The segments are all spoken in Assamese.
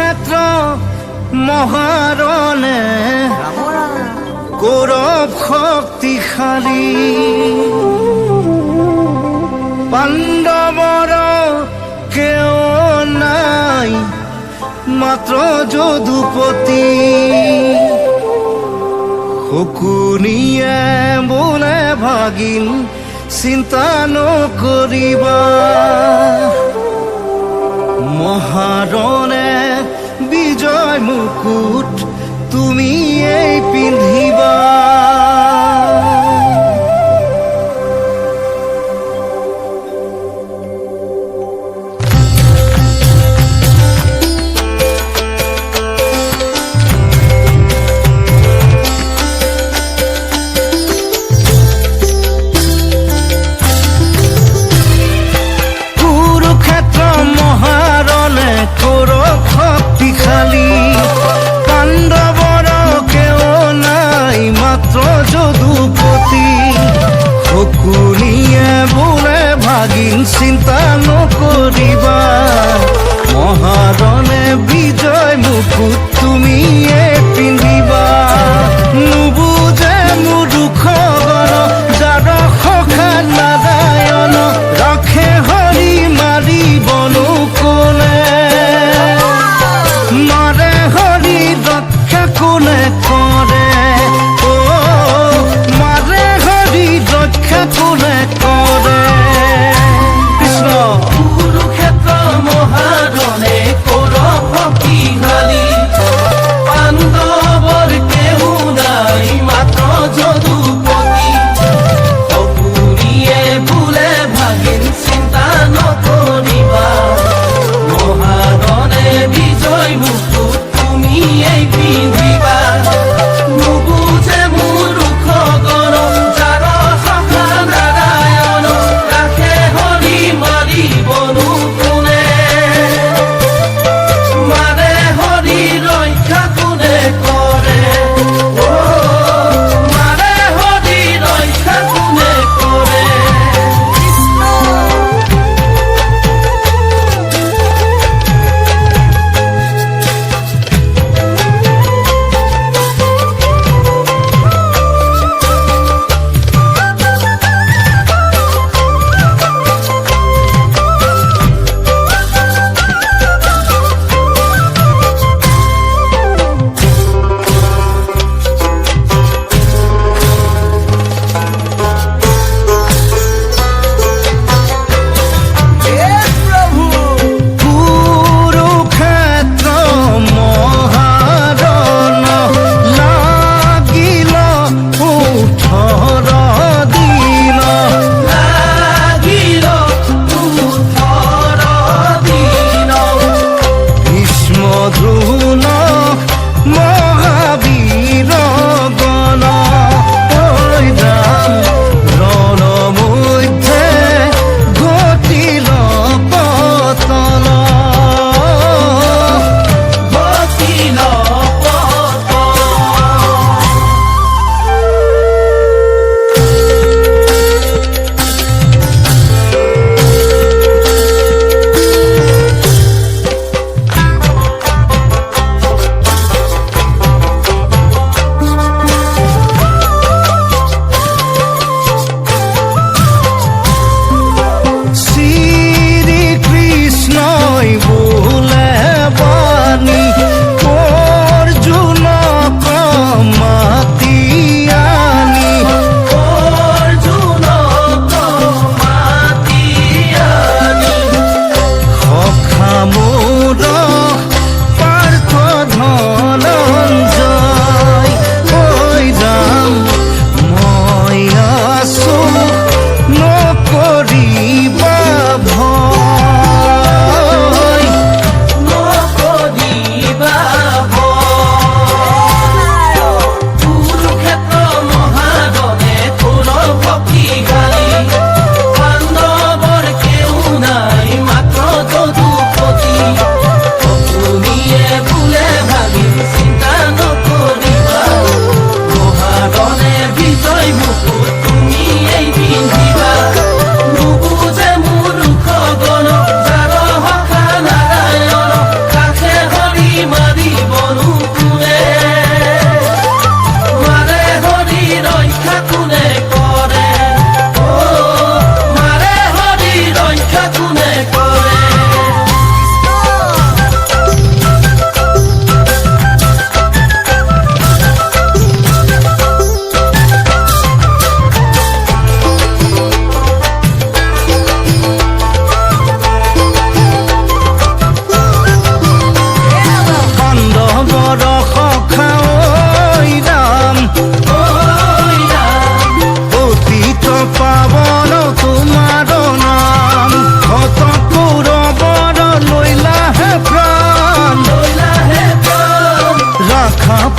কুৰুক্ষেত্ৰ মহাৰণে কৌৰৱ শক্তিশালী পাণ্ডৱৰ কেও নাই মাত্ৰ যদুপতি শকুনিয়ে বোলে ভাগিন চিন্তা নকৰিবা মহাৰণে বিজয় মুকুট তুমিয়েই পিন্ধিবা শকুনিয়ে বোলে ভাগিন চিন্তা নকৰিবা মহাৰণে বিজয় মুকুট তুমিয়ে পিন্ধিবা নুবুজে মোৰ দুখ গণ যাৰ সখা নাৰায়ণ ৰাখে হৰি মাৰিবনো কোনে মাৰে হৰি ৰক্ষা কোনে কৰে কোনে কৰে কৃষ্ণ কুৰুক্ষেত্ৰ মহাৰণে কৌৰৱ শক্তিশালী পাণ্ডৱৰ কেও নাই মাত্ৰ যদুপতি শকুনিয়ে বোলে ভাগিন চিন্তা নকৰিবা মহাৰণে বিজয় মুকুট তুমিয়েই পিন্ধিবা নুবুজে মোৰ দুখ গণ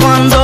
কন্দ